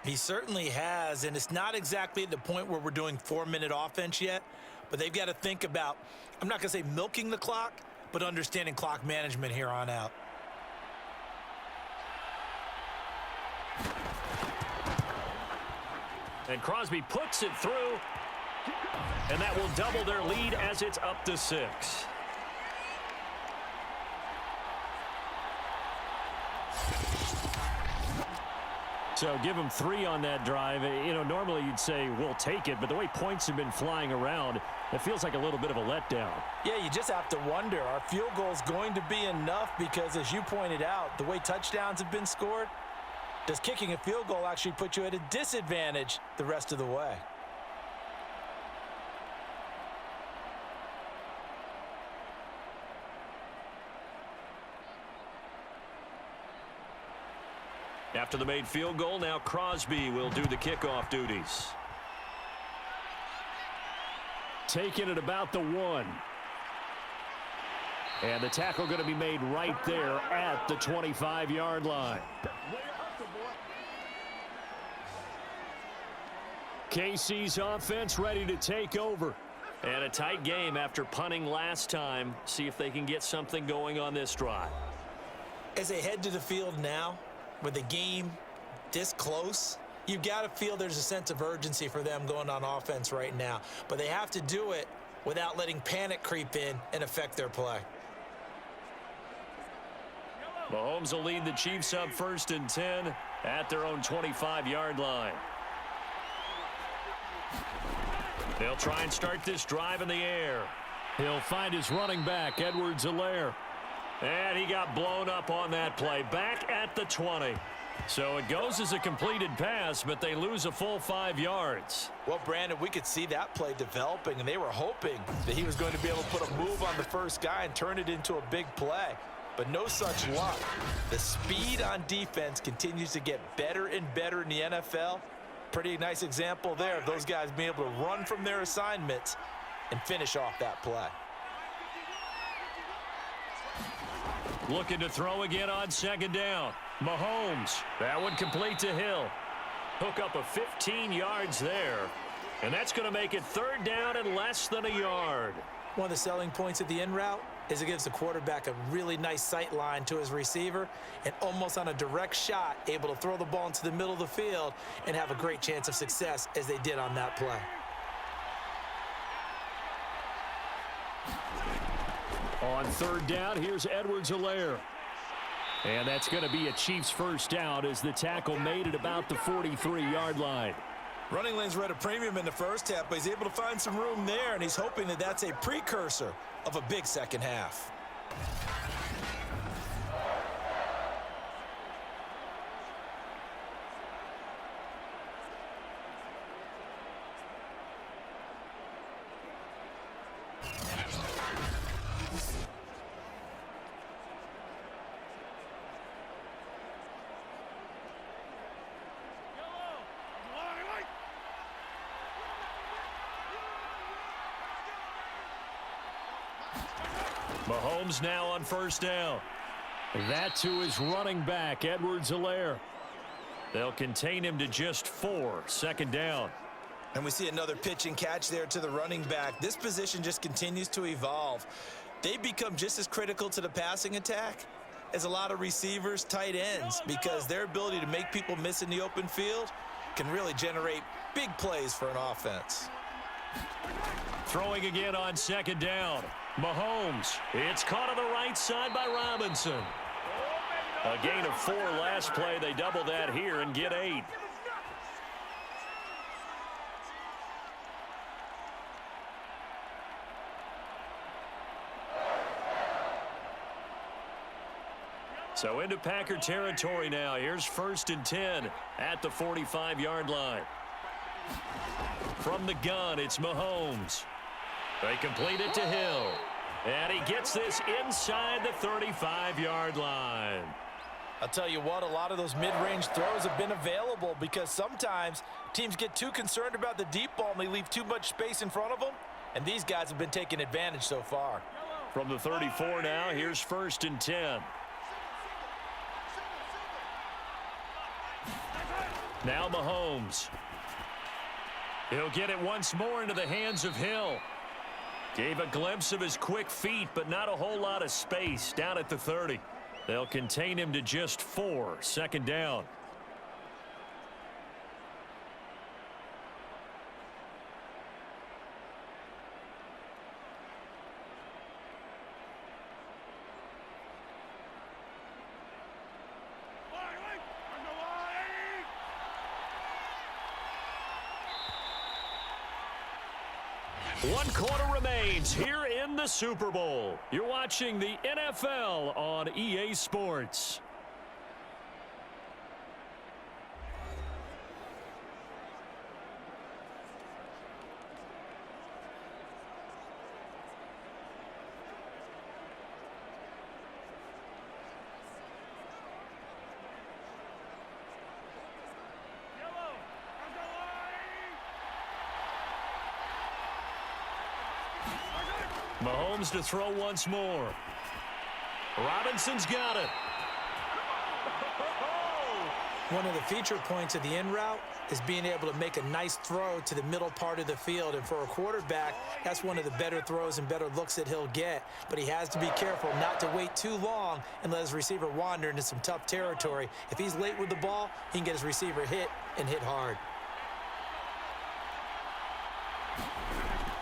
He certainly has, and it's not exactly at the point where we're doing 4-minute offense yet, but they've got to think about, I'm not going to say milking the clock, but understanding clock management here on out. And Crosby puts it through, and that will double their lead as it's up to 6. So give them 3 on that drive. You know, normally you'd say we'll take it, but the way points have been flying around, it feels like a little bit of a letdown. Yeah, you just have to wonder, are field goals going to be enough? Because as you pointed out, the way touchdowns have been scored, does kicking a field goal actually put you at a disadvantage the rest of the way? After the made field goal, now Crosby will do the kickoff duties. Taking it about the 1. And the tackle going to be made right there at the 25-yard line. KC's offense ready to take over. And a tight game after punting last time. See if they can get something going on this drive. As they head to the field now, with the game this close, you've got to feel there's a sense of urgency for them going on offense right now. But they have to do it without letting panic creep in and affect their play. Mahomes will lead the Chiefs up 1st and 10 at their own 25-yard line. They'll try and start this drive in the air. He'll find his running back, Edwards-Helaire. And he got blown up on that play. Back at the 20. So it goes as a completed pass, but they lose a full 5 yards. Well, Brandon, we could see that play developing, and they were hoping that he was going to be able to put a move on the first guy and turn it into a big play. But no such luck. The speed on defense continues to get better and better in the NFL. Pretty nice example there of those guys being able to run from their assignments and finish off that play. Looking to throw again on 2nd down. Mahomes. That one complete to Hill. Hook up a 15 yards there. And that's going to make it 3rd down and less than a yard. One of the selling points of the in route is it gives the quarterback a really nice sight line to his receiver and almost on a direct shot able to throw the ball into the middle of the field and have a great chance of success as they did on that play. On 3rd down, here's Edwards-Helaire. And that's going to be a Chiefs 1st down as the tackle made at about the 43-yard line. Running lanes were at a premium in the first half, but he's able to find some room there, and he's hoping that that's a precursor of a big second half. Mahomes now on 1st down. That to his running back, Edwards-Helaire. They'll contain him to just 4, 2nd down. And we see another pitch and catch there to the running back. This position just continues to evolve. They become just as critical to the passing attack as a lot of receivers, tight ends, because their ability to make people miss in the open field can really generate big plays for an offense. Throwing again on 2nd down. Mahomes. It's caught on the right side by Robinson. A gain of 4 last play. They double that here and get 8. So into Packer territory now. Here's 1st and 10 at the 45-yard line. From the gun, it's Mahomes. They complete it to Hill. And he gets this inside the 35-yard line. I'll tell you what, a lot of those mid-range throws have been available because sometimes teams get too concerned about the deep ball and they leave too much space in front of them. And these guys have been taking advantage so far. From the 34 now, here's 1st and 10. Now Mahomes. He'll get it once more into the hands of Hill. Gave a glimpse of his quick feet, but not a whole lot of space down at the 30. They'll contain him to just 4, second down. One quarter remains here in the Super Bowl. You're watching the NFL on EA Sports. Mahomes to throw once more. Robinson's got it. One of the feature points of the in route is being able to make a nice throw to the middle part of the field. And for a quarterback, that's one of the better throws and better looks that he'll get. But he has to be careful not to wait too long and let his receiver wander into some tough territory. If he's late with the ball, he can get his receiver hit and hit hard.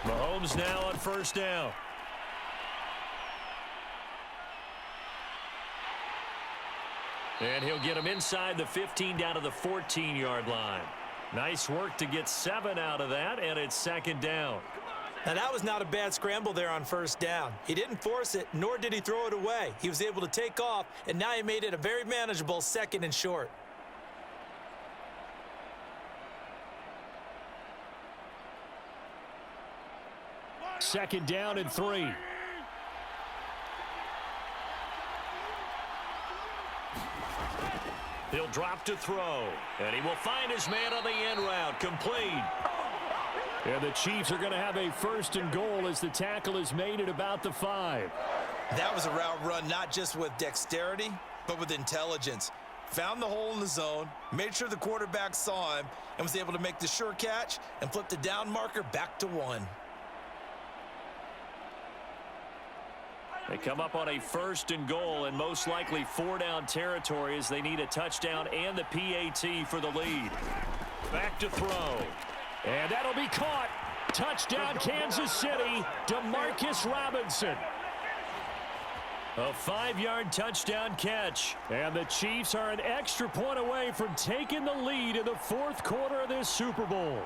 Mahomes now on first down. And he'll get him inside the 15 down to the 14-yard line. Nice work to get 7 out of that, and it's second down. Now, that was not a bad scramble there on first down. He didn't force it, nor did he throw it away. He was able to take off, and now he made it a very manageable second and short. Second down and 3. He'll drop to throw, and he will find his man on the end route, complete. And the Chiefs are going to have a first and goal as the tackle is made at about the 5. That was a route run not just with dexterity, but with intelligence. Found the hole in the zone, made sure the quarterback saw him, and was able to make the sure catch and flip the down marker back to 1. They come up on a first and goal and most likely 4-down territory as they need a touchdown and the PAT for the lead. Back to throw. And that'll be caught. Touchdown Kansas City, DeMarcus Robinson. A 5-yard touchdown catch. And the Chiefs are an extra point away from taking the lead in the fourth quarter of this Super Bowl.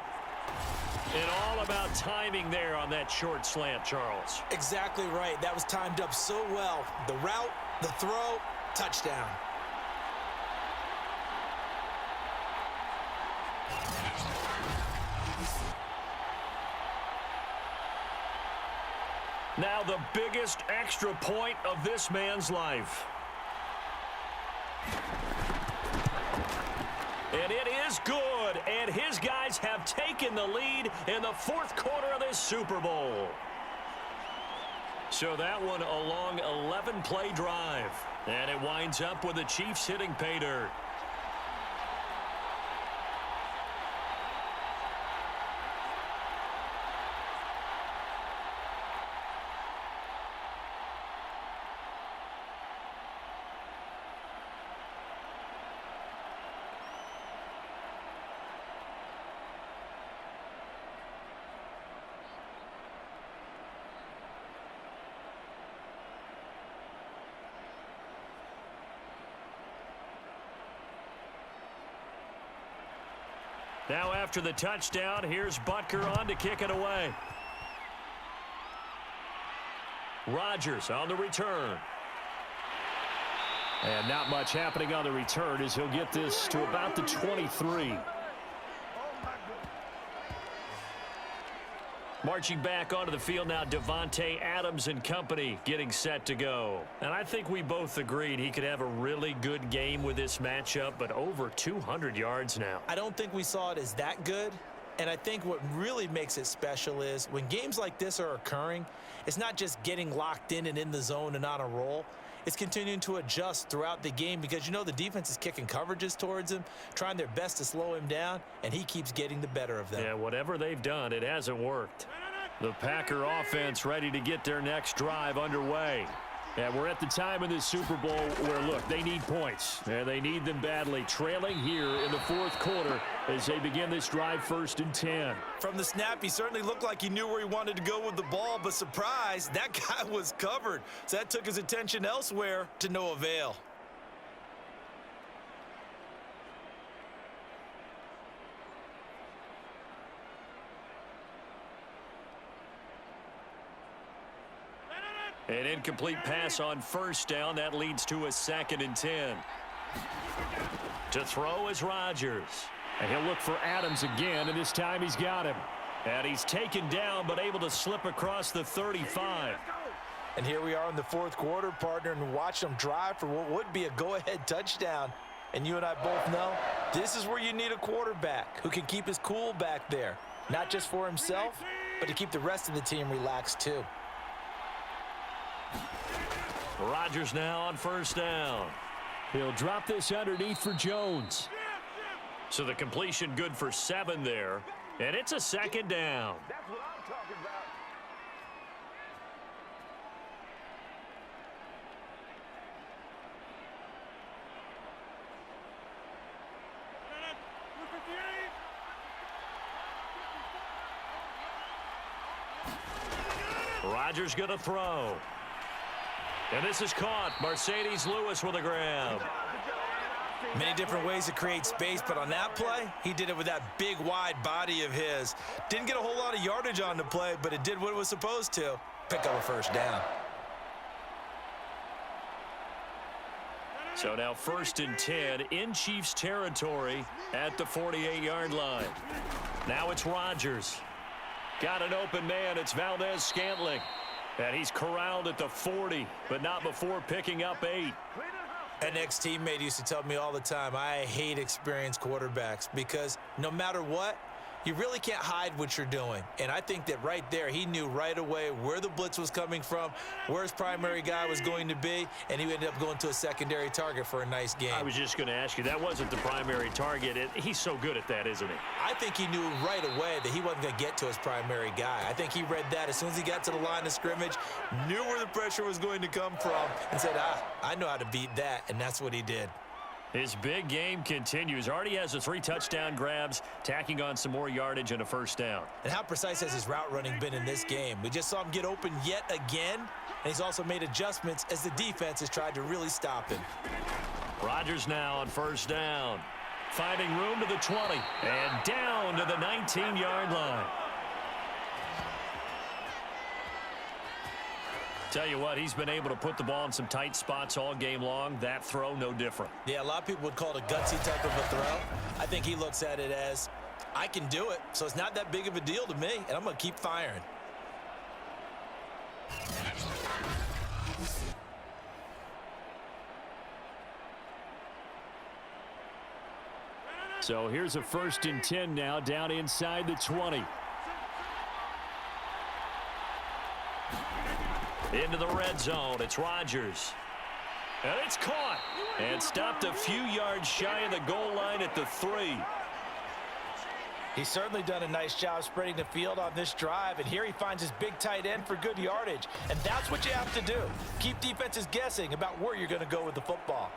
And all about timing there on that short slant, Charles. Exactly right. That was timed up so well. The route, the throw, touchdown. Now the biggest extra point of this man's life. And it is good, and his guys have taken the lead in the fourth quarter of this Super Bowl. So that one a long 11-play drive, and it winds up with the Chiefs hitting pay dirt. Now after the touchdown, here's Butker on to kick it away. Rodgers on the return. And not much happening on the return as he'll get this to about the 23. Marching back onto the field now, Devontae Adams and company getting set to go. And I think we both agreed he could have a really good game with this matchup, but over 200 yards now. I don't think we saw it as that good. And I think what really makes it special is when games like this are occurring, it's not just getting locked in and in the zone and on a roll. is continuing to adjust throughout the game because you know the defense is kicking coverages towards him, trying their best to slow him down, and he keeps getting the better of them. Yeah, whatever they've done, it hasn't worked. The Packer offense ready to get their next drive underway. And we're at the time in this Super Bowl where, look, they need points. And they need them badly. Trailing here in the fourth quarter as they begin this drive 1st and 10. From the snap, he certainly looked like he knew where he wanted to go with the ball, but surprise, that guy was covered. So that took his attention elsewhere to no avail. An incomplete pass on 1st down. That leads to a 2nd and 10. To throw is Rodgers. And he'll look for Adams again, and this time he's got him. And he's taken down, but able to slip across the 35. And here we are in the fourth quarter, partner, and watch them drive for what would be a go-ahead touchdown. And you and I both know this is where you need a quarterback who can keep his cool back there. Not just for himself, but to keep the rest of the team relaxed too. Rodgers now on 1st down. He'll drop this underneath for Jones. So the completion good for 7 there. And it's a 2nd down. That's what I'm talking about. Rodgers going to throw. And this is caught. Mercedes Lewis with a grab. Many different ways to create space, but on that play, he did it with that big, wide body of his. Didn't get a whole lot of yardage on the play, but it did what it was supposed to. Pick up a 1st down. So now 1st and 10 in Chiefs territory at the 48-yard line. Now it's Rodgers. Got an open man. It's Valdez-Scantling. And he's corralled at the 40, but not before picking up 8. An ex-teammate used to tell me all the time, I hate experienced quarterbacks because no matter what, you really can't hide what you're doing. And I think that right there, he knew right away where the blitz was coming from, where his primary guy was going to be, and he ended up going to a secondary target for a nice game. I was just going to ask you, that wasn't the primary target. He's so good at that, isn't he? I think he knew right away that he wasn't going to get to his primary guy. I think he read that as soon as he got to the line of scrimmage, knew where the pressure was going to come from, and said, I know how to beat that, and that's what he did. His big game continues. Already has the 3 touchdown grabs, tacking on some more yardage and a 1st down. And how precise has his route running been in this game? We just saw him get open yet again, and he's also made adjustments as the defense has tried to really stop him. Rodgers now on 1st down. Finding room to the 20 and down to the 19-yard line. Tell you what, he's been able to put the ball in some tight spots all game long. That throw, no different. Yeah, a lot of people would call it a gutsy type of a throw. I think he looks at it as, I can do it, so it's not that big of a deal to me, and I'm going to keep firing. So here's a 1st and 10 now, down inside the 20. Into the red zone. It's Rodgers. And it's caught. And stopped a few yards shy of the goal line at the 3. He's certainly done a nice job spreading the field on this drive, and here he finds his big tight end for good yardage. And that's what you have to do. Keep defenses guessing about where you're going to go with the football.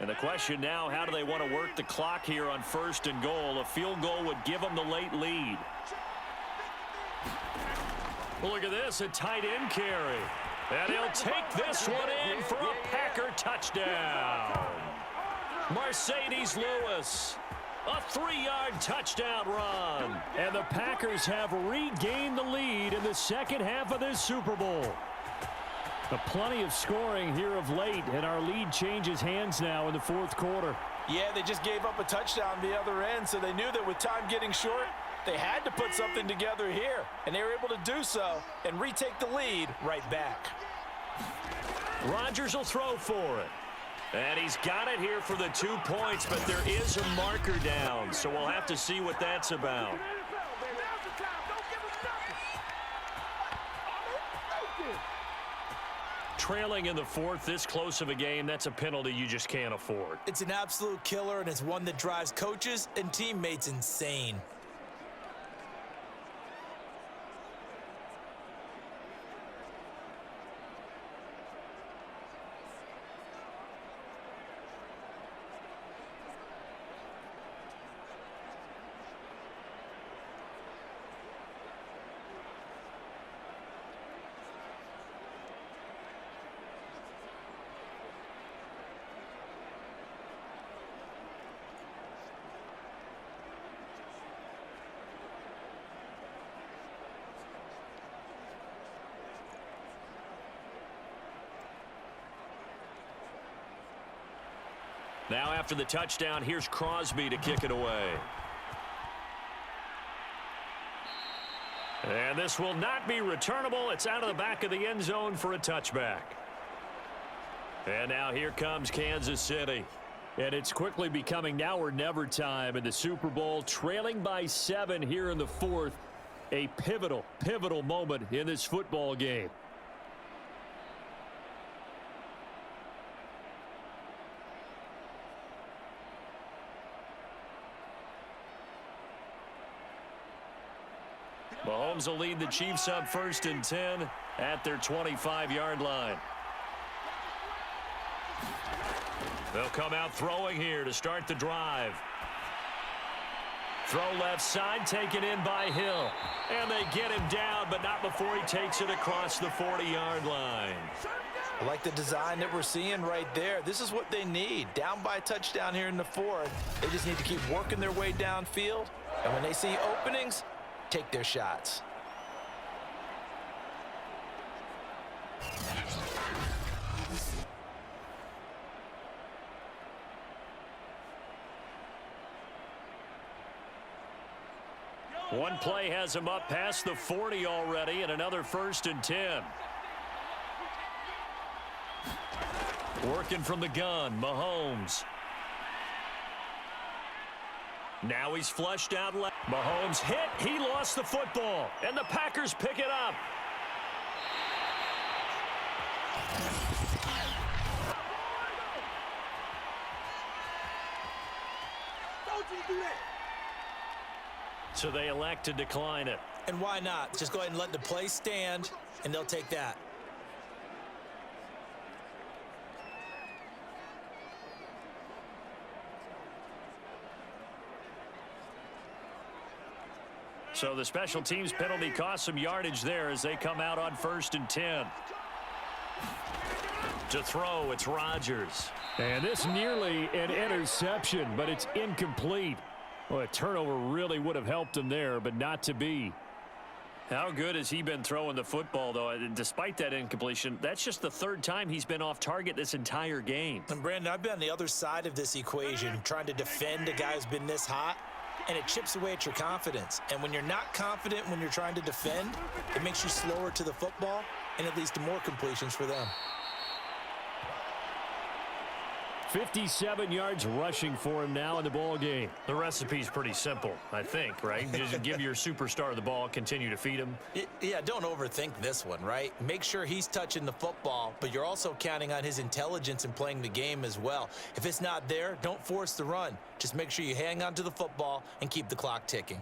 And the question now, how do they want to work the clock here on 1st and goal? A field goal would give them the late lead. Look at this, a tight end carry. And he'll take this one in for a Packer touchdown. Mercedes Lewis, a 3-yard touchdown run. And the Packers have regained the lead in the second half of this Super Bowl. Plenty of scoring here of late, and our lead changes hands now in the fourth quarter. Yeah, they just gave up a touchdown the other end, so they knew that with time getting short, they had to put something together here, and they were able to do so and retake the lead right back. Rodgers will throw for it. And he's got it here for the 2 points, but there is a marker down, so we'll have to see what that's about. Trailing in the fourth, this close of a game, that's a penalty you just can't afford. It's an absolute killer, and it's one that drives coaches and teammates insane. Now after the touchdown, here's Crosby to kick it away. And this will not be returnable. It's out of the back of the end zone for a touchback. And now here comes Kansas City. And it's quickly becoming now or never time in the Super Bowl, trailing by 7 here in the fourth. A pivotal moment in this football game. Mahomes will lead the Chiefs up 1st and 10 at their 25-yard line. They'll come out throwing here to start the drive. Throw left side, taken in by Hill. And they get him down, but not before he takes it across the 40-yard line. I like the design that we're seeing right there. This is what they need. Down by a touchdown here in the fourth. They just need to keep working their way downfield. And when they see openings, take their shots. One play has him up past the 40 already, and another 1st and 10. Working from the gun, Mahomes. Now he's flushed out left. Mahomes hit. He lost the football. And the Packers pick it up. So they elect to decline it. And why not? Just go ahead and let the play stand, and they'll take that. So the special teams penalty cost some yardage there as they come out on 1st and 10. To throw, it's Rodgers. And this nearly an interception, but it's incomplete. Well, a turnover really would have helped him there, but not to be. How good has he been throwing the football, though? Despite that incompletion, that's just the 3rd time he's been off target this entire game. And, Brandon, I've been on the other side of this equation, trying to defend a guy who's been this hot, and it chips away at your confidence. And when you're not confident when you're trying to defend, it makes you slower to the football, and it leads to more completions for them. 57 yards rushing for him now in the ball game. The recipe's pretty simple, I think, right? Just give your superstar the ball, continue to feed him. Yeah, don't overthink this one, right? Make sure he's touching the football, but you're also counting on his intelligence in playing the game as well. If it's not there, don't force the run. Just make sure you hang on to the football and keep the clock ticking.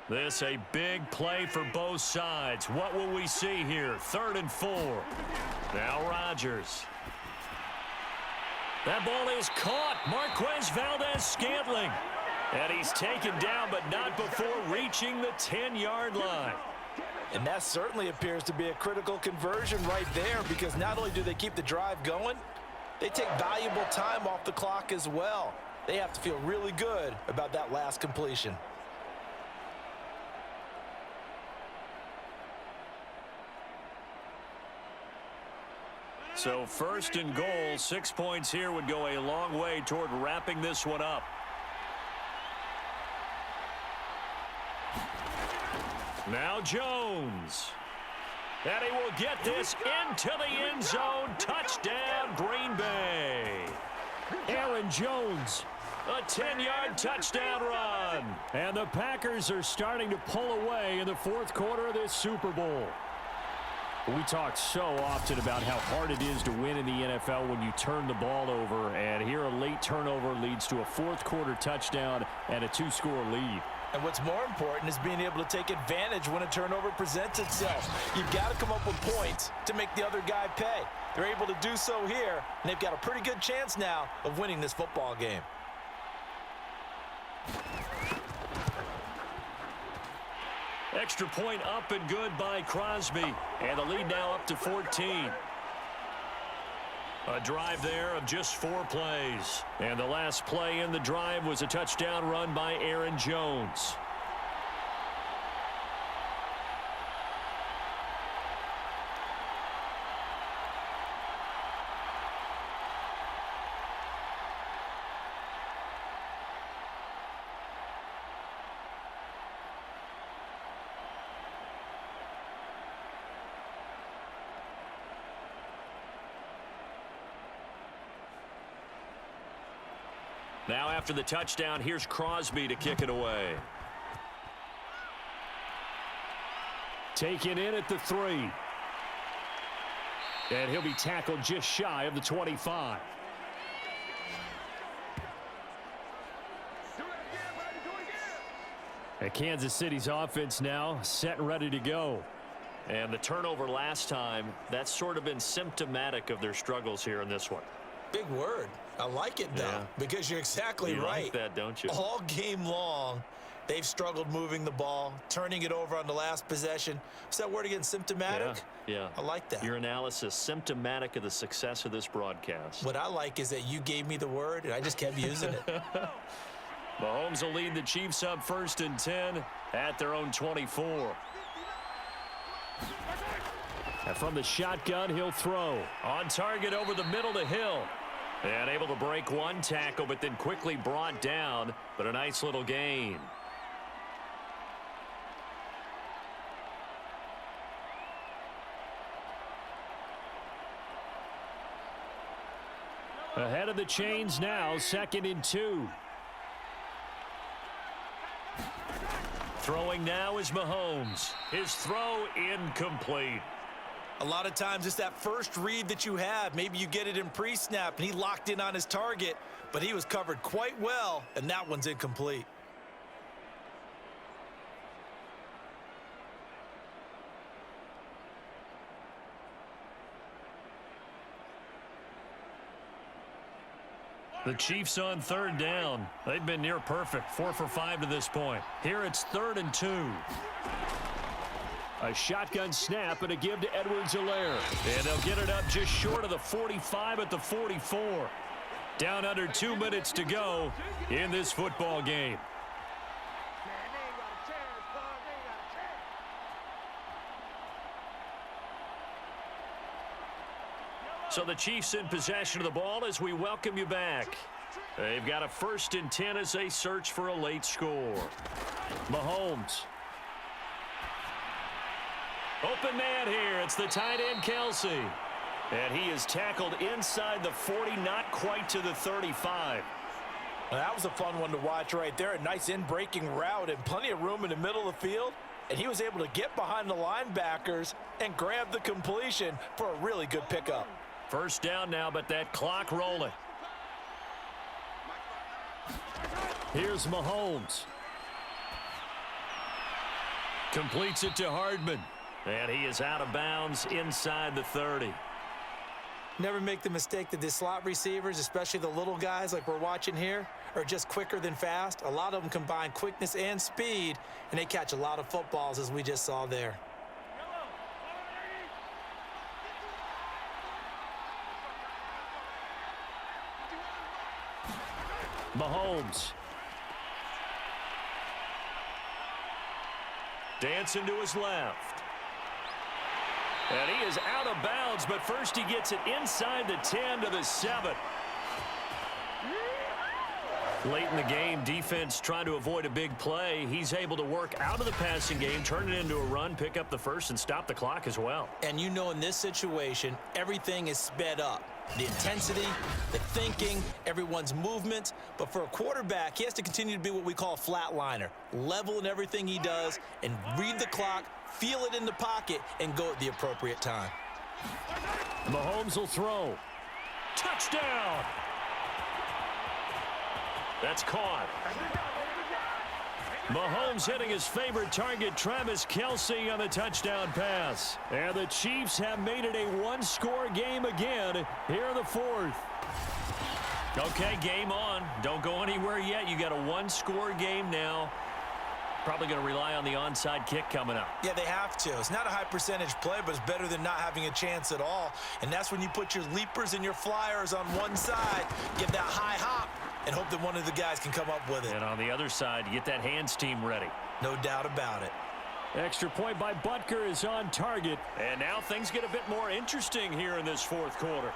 This a big play for both sides. What will we see here? 3rd and 4. Now Rodgers. That ball is caught. Marquez Valdez-Scantling. And he's taken down, but not before reaching the 10-yard line. And that certainly appears to be a critical conversion right there, because not only do they keep the drive going, they take valuable time off the clock as well. They have to feel really good about that last completion. So 1st and goal, 6 points here would go a long way toward wrapping this one up. Now Jones. And he will get this into the end zone. Touchdown, Green Bay. Aaron Jones. A 10-yard touchdown run. And the Packers are starting to pull away in the fourth quarter of this Super Bowl. We talk so often about how hard it is to win in the NFL when you turn the ball over, and here a late turnover leads to a fourth quarter touchdown and a 2-score lead. And what's more important is being able to take advantage when a turnover presents itself. You've got to come up with points to make the other guy pay. They're able to do so here, and they've got a pretty good chance now of winning this football game. Extra point up and good by Crosby. And the lead now up to 14. A drive there of just 4 plays. And the last play in the drive was a touchdown run by Aaron Jones. Now after the touchdown, here's Crosby to kick it away. Taken in at the 3. And he'll be tackled just shy of the 25. And Kansas City's offense now set and ready to go. And the turnover last time, that's sort of been symptomatic of their struggles here in this one. Big word. I like it, though, because you're exactly right. You like that, don't you? All game long, they've struggled moving the ball, turning it over on the last possession. Is that word again, symptomatic? Yeah. I like that. Your analysis, symptomatic of the success of this broadcast. What I like is that you gave me the word, and I just kept using it. Mahomes will lead the Chiefs up 1st and 10 at their own 24. And from the shotgun, he'll throw. On target over the middle to Hill. And able to break one tackle, but then quickly brought down. But a nice little gain. Ahead of the chains now, 2nd and 2. Throwing now is Mahomes. His throw incomplete. A lot of times it's that first read that you have. Maybe you get it in pre-snap, and he locked in on his target, but he was covered quite well, and that one's incomplete. The Chiefs on 3rd down. They've been near perfect, 4 for 5 to this point. Here it's 3rd and 2. A shotgun snap and a give to Edwards-Helaire. And they'll get it up just short of the 45 at the 44. Down under 2 minutes to go in this football game. So the Chiefs in possession of the ball as we welcome you back. They've got a 1st and 10 as they search for a late score. Mahomes. Open man here. It's the tight end, Kelsey. And he is tackled inside the 40, not quite to the 35. Well, that was a fun one to watch right there. A nice in-breaking route and plenty of room in the middle of the field. And he was able to get behind the linebackers and grab the completion for a really good pickup. 1st down now, but that clock rolling. Here's Mahomes. Completes it to Hardman. And he is out of bounds inside the 30. Never make the mistake that the slot receivers, especially the little guys like we're watching here, are just quicker than fast. A lot of them combine quickness and speed, and they catch a lot of footballs, as we just saw there. Mahomes. Dancing to his left. And he is out of bounds, but first he gets it inside the 10 to the 7. Late in the game, defense trying to avoid a big play. He's able to work out of the passing game, turn it into a run, pick up the first, and stop the clock as well. And you know in this situation, everything is sped up. The intensity, the thinking, everyone's movement. But for a quarterback, he has to continue to be what we call a flatliner. Level in everything he does and read the clock, feel it in the pocket, and go at the appropriate time. Mahomes will throw. Touchdown! That's caught. Mahomes hitting his favorite target, Travis Kelce, on the touchdown pass. And the Chiefs have made it a one-score game again here in the fourth. Okay, game on. Don't go anywhere yet. You got a one-score game now. Probably going to rely on the onside kick coming up. Yeah, they have to. It's not a high percentage play, but it's better than not having a chance at all. And that's when you put your leapers and your flyers on one side, give that high hop, and hope that one of the guys can come up with it. And on the other side, you get that hands team ready. No doubt about it. Extra point by Butker is on target. And now things get a bit more interesting here in this fourth quarter.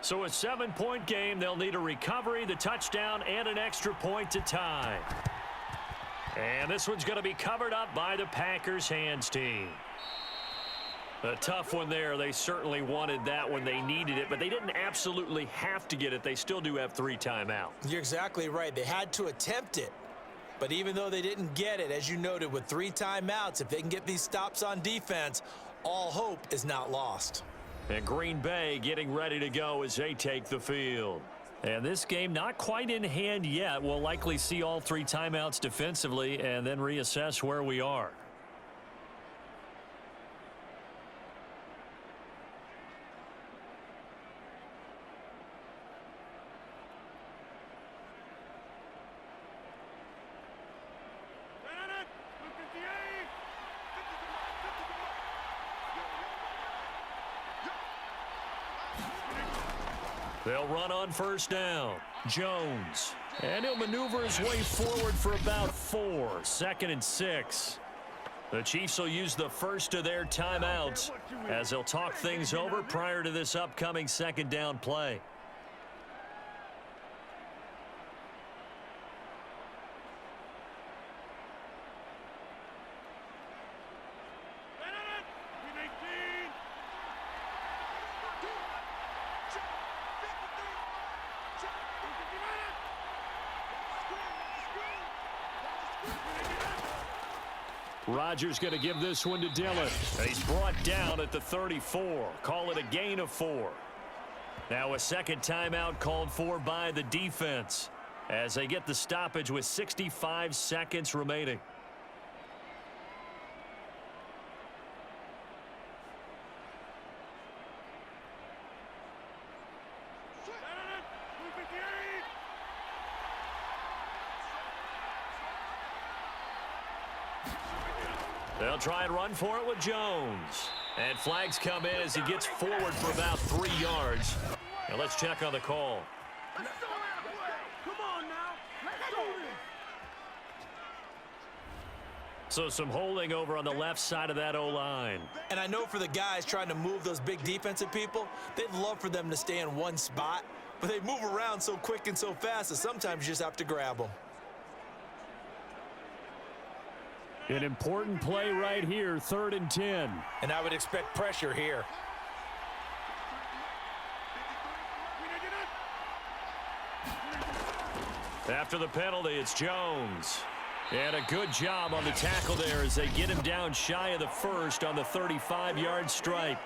So a 7-point game. They'll need a recovery, the touchdown, and an extra point to tie. And this one's going to be covered up by the Packers hands team. A tough one there. They certainly wanted that when they needed it, but they didn't absolutely have to get it. They still do have 3 timeouts. You're exactly right. They had to attempt it. But even though they didn't get it, as you noted, with 3 timeouts, if they can get these stops on defense, all hope is not lost. And Green Bay getting ready to go as they take the field. And this game not quite in hand yet. We'll likely see all 3 timeouts defensively and then reassess where we are. They'll run on first down. Jones. And he'll maneuver his way forward for about 4. 2nd and 6. The Chiefs will use the first of their timeouts as they'll talk things over prior to this upcoming 2nd down play. Rodgers going to give this one to Dillon. He's brought down at the 34. Call it a gain of 4. Now a 2nd timeout called for by the defense as they get the stoppage with 65 seconds remaining. They'll try and run for it with Jones. And flags come in as he gets forward for about 3 yards. Now let's check on the call. So some holding over on the left side of that O-line. And I know for the guys trying to move those big defensive people, they'd love for them to stay in one spot. But they move around so quick and so fast that sometimes you just have to grab them. An important play right here, 3rd and 10. And I would expect pressure here. After the penalty, it's Jones. And a good job on the tackle there as they get him down shy of the first on the 35-yard stripe.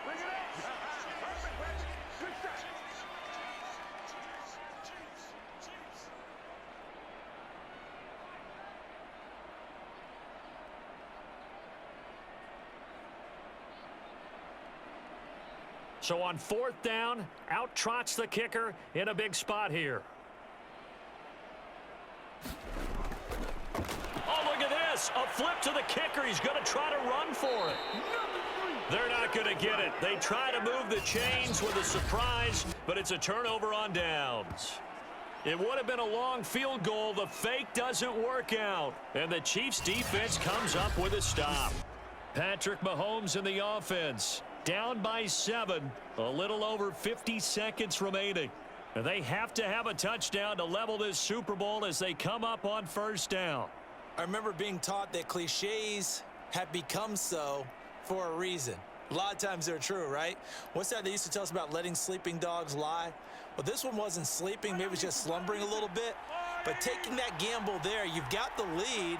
So on 4th down, out trots the kicker in a big spot here. Oh, look at this. A flip to the kicker. He's going to try to run for it. They're not going to get it. They try to move the chains with a surprise, but it's a turnover on downs. It would have been a long field goal. The fake doesn't work out, and the Chiefs' defense comes up with a stop. Patrick Mahomes in the offense, down by 7, a little over 50 seconds remaining. And they have to have a touchdown to level this Super Bowl as they come up on 1st down. I remember being taught that cliches have become so for a reason. A lot of times they're true, right? What's that they used to tell us about letting sleeping dogs lie? Well, this one wasn't sleeping. Maybe it was just slumbering a little bit. But taking that gamble there, you've got the lead.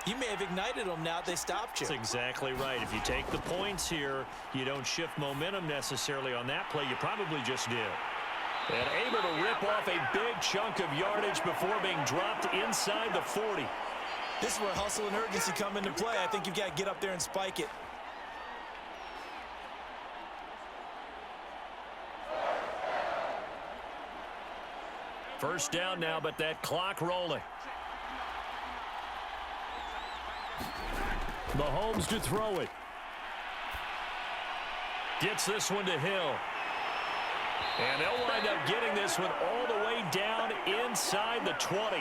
You may have ignited them now if they stopped you. That's exactly right. If you take the points here, you don't shift momentum necessarily on that play. You probably just did. And able to rip off a big chunk of yardage before being dropped inside the 40. This is where hustle and urgency come into play. I think you've got to get up there and spike it. First down now, but that clock rolling. Mahomes to throw it. Gets this one to Hill. And they'll wind up getting this one all the way down inside the 20.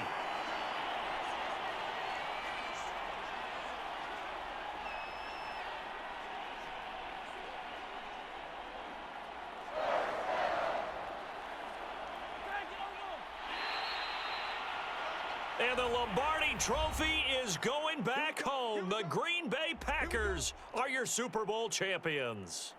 And the Lombardi Trophy is going back home. The Green Bay Packers are your Super Bowl champions.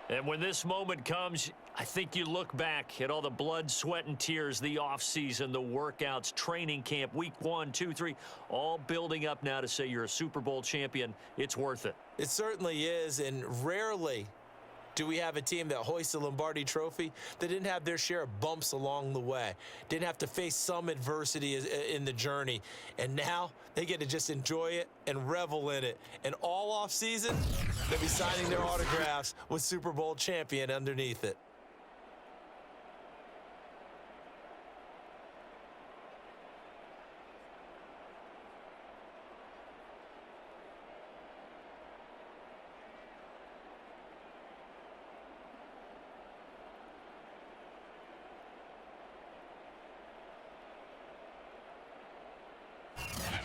And when this moment comes, I think you look back at all the blood, sweat, and tears, the offseason, the workouts, training camp, week 1, 2, 3, all building up now to say you're a Super Bowl champion. It's worth it. It certainly is, and rarely do we have a team that hoists the Lombardi Trophy that didn't have their share of bumps along the way, didn't have to face some adversity in the journey, and now they get to just enjoy it and revel in it. And all off season, they'll be signing their autographs with Super Bowl champion underneath it.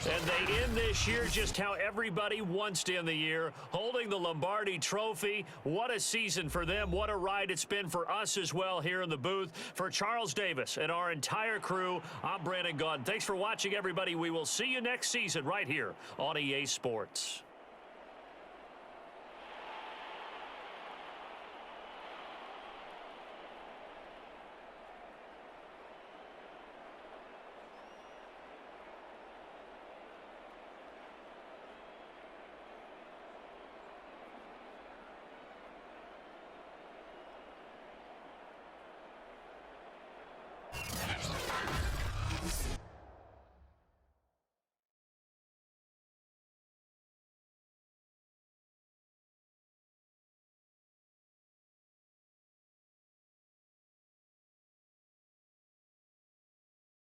And they end this year just how everybody wants to end the year, holding the Lombardi Trophy. What a season for them. What a ride it's been for us as well here in the booth. For Charles Davis and our entire crew, I'm Brandon Gaudin. Thanks for watching, everybody. We will see you next season right here on EA Sports.